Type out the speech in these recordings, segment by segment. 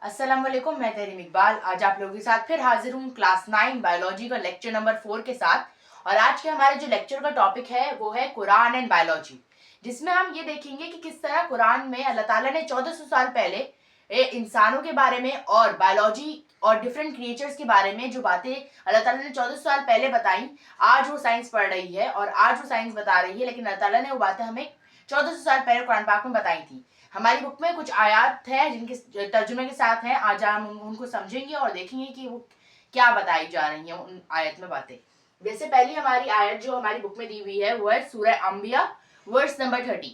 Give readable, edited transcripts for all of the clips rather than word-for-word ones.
अस्सलाम वालेकुम, मैं तहरीम इकबाल आज आप लोगों के साथ फिर हाजिर हूँ क्लास 9 बायोलॉजी का लेक्चर नंबर 4 के साथ। और आज के हमारे जो लेक्चर का टॉपिक है वो है कुरान एंड बायोलॉजी, जिसमें हम ये देखेंगे कि किस तरह कुरान में अल्लाह ताला ने 1400 साल पहले इंसानों के बारे में और बायोलॉजी और डिफरेंट क्रिएचर्स के बारे में जो बातें अल्लाह ताला ने 1400 साल पहले बताई, आज वो साइंस पढ़ रही है और आज वो साइंस बता रही है, लेकिन अल्लाह ताला ने वो बातें हमें 1400 साल पहले कुरान पाक में बताई थी। हमारी बुक में कुछ आयात है जिनके तर्जुमे के साथ हैं। आज हम उनको समझेंगे और देखेंगे कि वो क्या बताई जा रही हैं उन आयत में बातें। जैसे पहली हमारी आयत जो हमारी बुक में दी हुई है वो है सूरह अंबिया वर्स नंबर 30,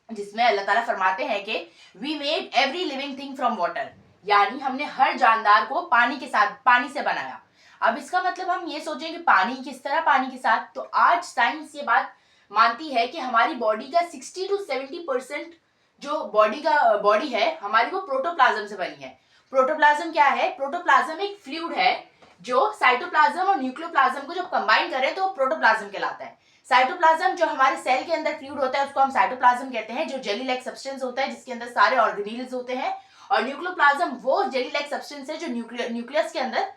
जिसमें अल्लाह ताला फरमाते हैं कि we made every living thing from water, यानी हमने हर जानदार को पानी से बनाया। अब इसका मतलब हम ये सोचें कि पानी किस तरह पानी के साथ, तो आज साइंस ये बात मानती है कि हमारी बॉडी का 60 to 70% जो बॉडी है हमारी वो प्रोटोप्लाज्म से बनी है। प्रोटोप्लाज्म क्या है? प्रोटोप्लाज्म एक फ्लूइड है जो साइटोप्लाज्म और न्यूक्लियोप्लाज्म को जब कंबाइन करें तो प्रोटोप्लाज्म कहलाता है। साइटोप्लाज्म जो हमारे सेल के अंदर फ्लूइड होता है उसको हम साइटोप्लाज्म कहते हैं, जो जेली लाइक सब्सटेंस होता है जिसके अंदर सारे ऑर्गेनील्स होते हैं। और न्यूक्लियोप्लाज्म वो जेली लाइक सब्सटेंस है जो न्यूक्लियस के अंदर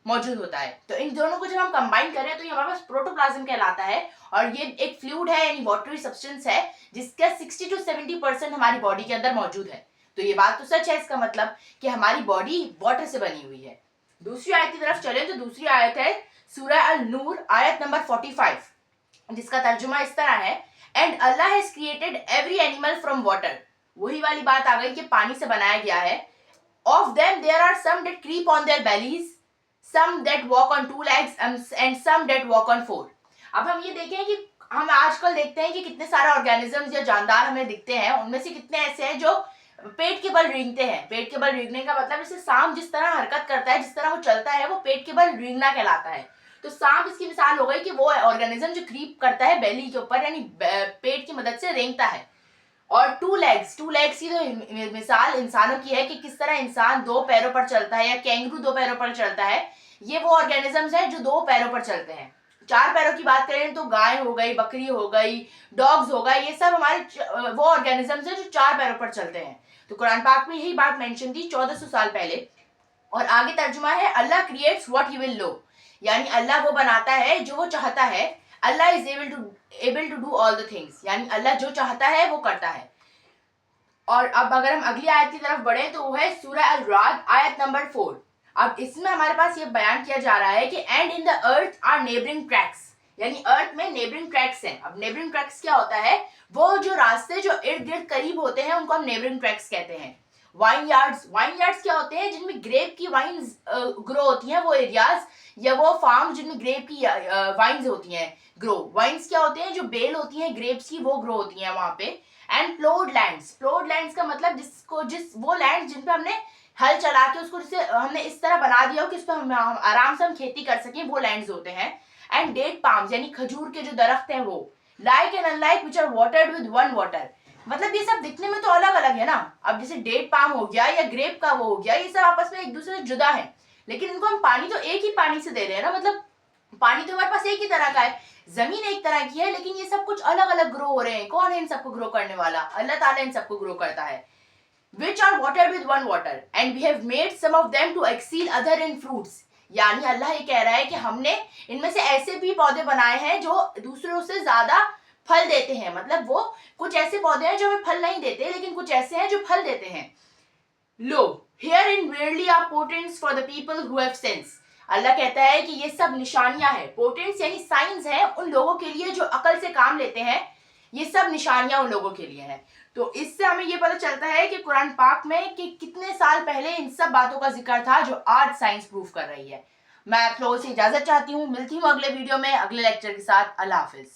मौजूद होता है। तो इन दोनों को जब हम कंबाइन करें तो ये हमारे पास प्रोटोप्लाज्म कहलाता है। और ये एक फ्लूइड है यानी वाटरी सब्सटेंस है जिसका 60 to 70% हमारी बॉडी के अंदर मौजूद है। तो ये बात तो सच है, इसका मतलब कि हमारी बॉडी वाटर से बनी हुई है। दूसरी आयत की तरफ चले तो दूसरी आयत है सूरह अल नूर आयत नंबर 45, जिसका तर्जुमा इस तरह है, and Allah has created every animal from water. वही वाली बात आ गई कि पानी से बनाया गया है। Of them there are some that creep on their bellies, some that walk on two legs and some that walk on four। अब हम ये देखें कि हम आजकल देखते हैं कि कितने सारे ऑर्गेनिजम्स या जानदार हमें दिखते हैं, उनमें से कितने ऐसे हैं जो पेट के बल रेंगते हैं। पेट के बल रेंगने का मतलब जैसे सांप जिस तरह हरकत करता है, जिस तरह वो चलता है, वो पेट के बल रेंगना कहलाता है। तो सांप इसकी मिसाल हो गई कि वो ऑर्गेनिज्म जो क्रीप करता है बेली के ऊपर, यानी पेट की मदद से रेंगता है। और टू लेग्स की तो मिसाल इंसानों की है कि किस तरह इंसान दो पैरों पर चलता है या कैंगरू दो पैरों पर चलता है। ये वो ऑर्गेनिजम्स हैं जो दो पैरों पर चलते हैं। चार पैरों की बात करें तो गाय हो गई, बकरी हो गई, डॉग्स हो गए, ये सब हमारे वो ऑर्गेनिजम्स हैं जो चार पैरों पर चलते हैं। तो कुरान पाक में यही बात मेंशन थी 1400 साल पहले। और आगे तर्जुमा है Allah creates what he will लो, यानी अल्लाह वो बनाता है जो वो चाहता है। Allah is able to do all the things, यानी अल्लाह जो चाहता है वो करता है। और अब अगर हम अगली आयत की तरफ बढ़े तो वो है सूरह अल राद आयत नंबर 4। अब इसमें हमारे पास ये बयान किया जा रहा है कि and in the earth are neighboring tracts, यानी अर्थ में नेबरिंग ट्रैक्स हैं। अब नेबरिंग ट्रैक्स क्या होता है? वो जो रास्ते जो इर्द गिर्द करीब होते हैं उनको हम नेबरिंग ट्रैक्स कहते हैं। वाइन यार्ड्स क्या होते हैं? जिनमें ग्रेप की वाइन्स ग्रो होती हैं, वो एरियाज या वो फार्म जिनमें ग्रेप की वाइन्स होती हैं ग्रो। वाइन्स क्या होते हैं? जो बेल होती हैं ग्रेप्स की, वो ग्रो होती हैं वहां पे। एंड प्लोड लैंड्स का मतलब वो लैंड जिन पे हमने हल चला के उसको जैसे हमने इस तरह बना दिया हो कि उस पर हम आराम से हम खेती कर सकें, वो लैंड्स होते हैं। एंड डेट पाम्स यानी खजूर के जो दरख्त हैं वो, like and unlike which are watered with one water. मतलब ये सब दिखने में तो अलग अलग है ना। अब जैसे डेट पाम हो गया या ग्रेप का वो हो गया, ये सब आपस में एक दूसरे से जुदा है, लेकिन इनको हम पानी तो एक ही पानी से दे रहे हैं ना। मतलब पानी तो हमारे पास एक ही तरह का है, जमीन एक तरह की है, लेकिन ये सब कुछ अलग अलग ग्रो हो रहे हैं। कौन है इन सबको ग्रो करने वाला? अल्लाह ताला इन सबको ग्रो करता है। which are watered with one water and we have made some of them to exceed other in fruits, यानी अल्लाह ये कह रहा है कि हमने इनमें से ऐसे भी पौधे बनाए हैं जो दूसरों से ज्यादा फल देते हैं। मतलब वो कुछ ऐसे पौधे हैं जो हमें फल नहीं देते, लेकिन कुछ ऐसे हैं जो फल देते हैं। लो here in really are portents for the people who have sense। अल्लाह कहता है कि ये सब निशानियां हैं। पोटेंट्स यानी साइंस है उन लोगों के लिए जो अकल से काम लेते हैं। ये सब निशानियां उन लोगों के लिए हैं। तो इससे हमें ये पता चलता है कि कुरान पाक में कि कितने साल पहले इन सब बातों का जिक्र था जो आज साइंस प्रूफ कर रही है। मैं आप लोगों से इजाजत चाहती हूँ, मिलती हूँ अगले वीडियो में अगले लेक्चर के साथ। अल्लाह हाफिज।